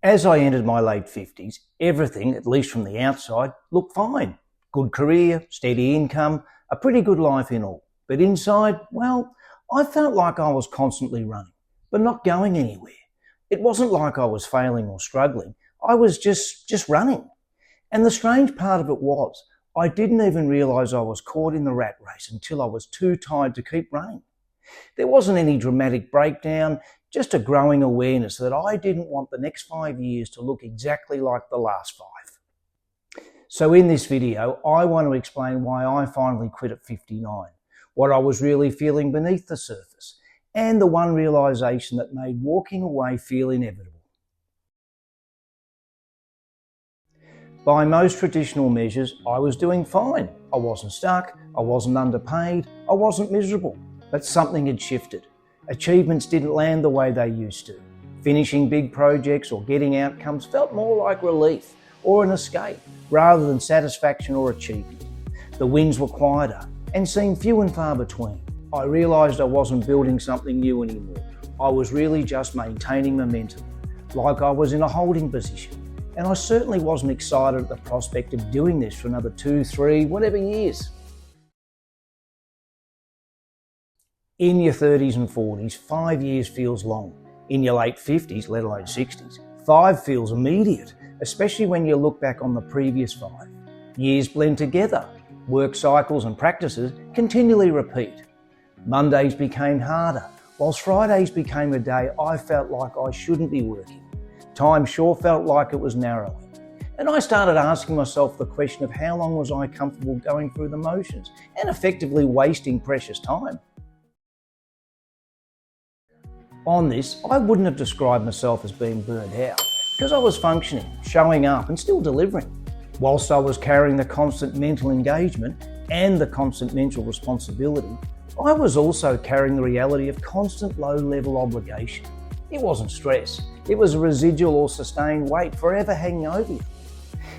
As I entered my late 50s, everything, at least from the outside, looked fine. Good career, steady income, a pretty good life in all. But inside, well, I felt like I was constantly running, but not going anywhere. It wasn't like I was failing or struggling. I was just running. And the strange part of it was, I didn't even realise I was caught in the rat race until I was too tired to keep running. There wasn't any dramatic breakdown, just a growing awareness that I didn't want the next 5 years to look exactly like the last 5. So in this video, I want to explain why I finally quit at 59, what I was really feeling beneath the surface, and the one realisation that made walking away feel inevitable. By most traditional measures, I was doing fine. I wasn't stuck, I wasn't underpaid, I wasn't miserable. But something had shifted. Achievements didn't land the way they used to. Finishing big projects or getting outcomes felt more like relief or an escape rather than satisfaction or achievement. The wins were quieter and seemed few and far between. I realised I wasn't building something new anymore. I was really just maintaining momentum, like I was in a holding position. And I certainly wasn't excited at the prospect of doing this for another 2, 3, whatever years. In your 30s and 40s, 5 years feels long. In your late 50s, let alone 60s, 5 feels immediate, especially when you look back on the previous 5. Years blend together. Work cycles and practices continually repeat. Mondays became harder, whilst Fridays became a day I felt like I shouldn't be working. Time sure felt like it was narrowing. And I started asking myself the question of how long was I comfortable going through the motions and effectively wasting precious time. On this, I wouldn't have described myself as being burnt out because I was functioning, showing up and still delivering. Whilst I was carrying the constant mental engagement and the constant mental responsibility, I was also carrying the reality of constant low-level obligation. It wasn't stress, it was a residual or sustained weight forever hanging over you.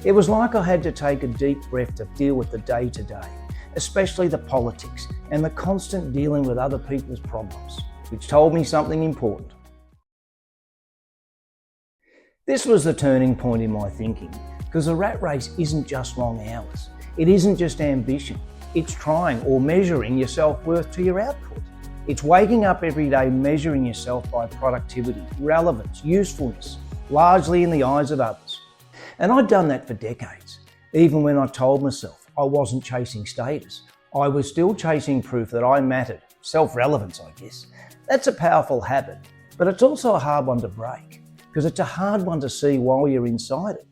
It was like I had to take a deep breath to deal with the day-to-day, especially the politics and the constant dealing with other people's problems, which told me something important. This was the turning point in my thinking, because the rat race isn't just long hours. It isn't just ambition. It's trying or measuring your self-worth to your output. It's waking up every day measuring yourself by productivity, relevance, usefulness, largely in the eyes of others. And I'd done that for decades. Even when I told myself I wasn't chasing status, I was still chasing proof that I mattered. Self-relevance, I guess. That's a powerful habit, but it's also a hard one to break, because it's a hard one to see while you're inside it.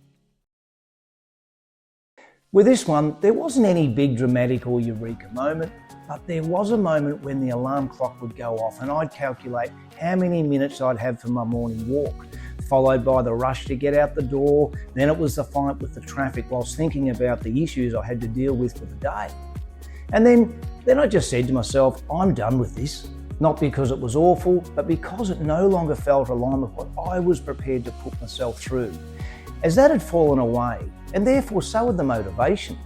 With this one, there wasn't any big dramatic or eureka moment, but there was a moment when the alarm clock would go off and I'd calculate how many minutes I'd have for my morning walk, followed by the rush to get out the door. Then it was the fight with the traffic whilst thinking about the issues I had to deal with for the day. And then I just said to myself, I'm done with this. Not because it was awful, but because it no longer felt aligned with what I was prepared to put myself through. As that had fallen away, and therefore so had the motivation.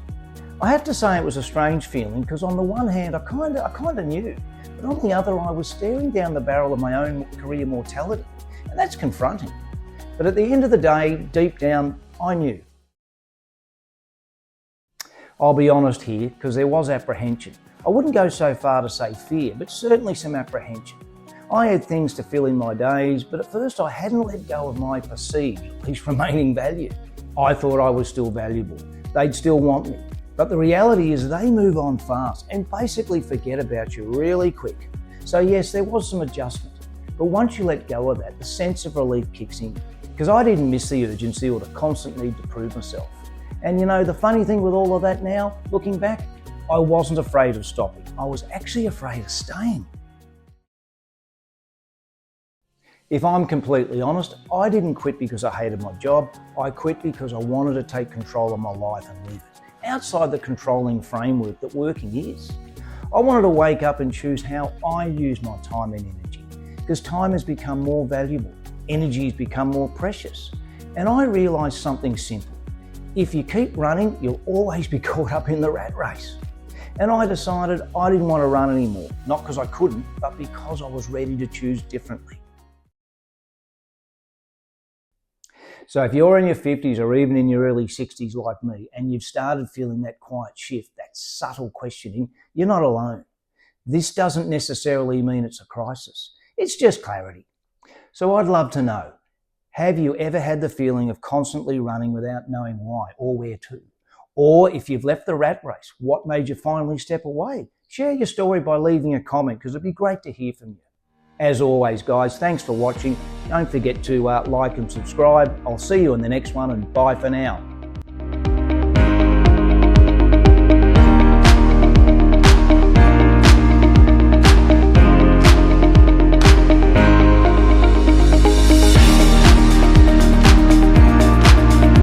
I have to say it was a strange feeling because on the one hand I kind of knew, but on the other I was staring down the barrel of my own career mortality, and that's confronting. But at the end of the day, deep down, I knew. I'll be honest here, because there was apprehension. I wouldn't go so far to say fear, but certainly some apprehension. I had things to fill in my days, but at first I hadn't let go of my perceived, at least remaining value. I thought I was still valuable. They'd still want me. But the reality is they move on fast and basically forget about you really quick. So yes, there was some adjustment. But once you let go of that, the sense of relief kicks in. Because I didn't miss the urgency or the constant need to prove myself. And you know, the funny thing with all of that now, looking back, I wasn't afraid of stopping. I was actually afraid of staying. If I'm completely honest, I didn't quit because I hated my job. I quit because I wanted to take control of my life and live it, outside the controlling framework that working is. I wanted to wake up and choose how I use my time and energy, because time has become more valuable, energy has become more precious. And I realised something simple. If you keep running, you'll always be caught up in the rat race. And I decided I didn't want to run anymore, not because I couldn't, but because I was ready to choose differently. So if you're in your 50s or even in your early 60s like me, and you've started feeling that quiet shift, that subtle questioning, you're not alone. This doesn't necessarily mean it's a crisis. It's just clarity. So I'd love to know, have you ever had the feeling of constantly running without knowing why or where to? Or if you've left the rat race, what made you finally step away? Share your story by leaving a comment, because it'd be great to hear from you. As always, guys, thanks for watching. Don't forget to like and subscribe. I'll see you in the next one, and bye for now.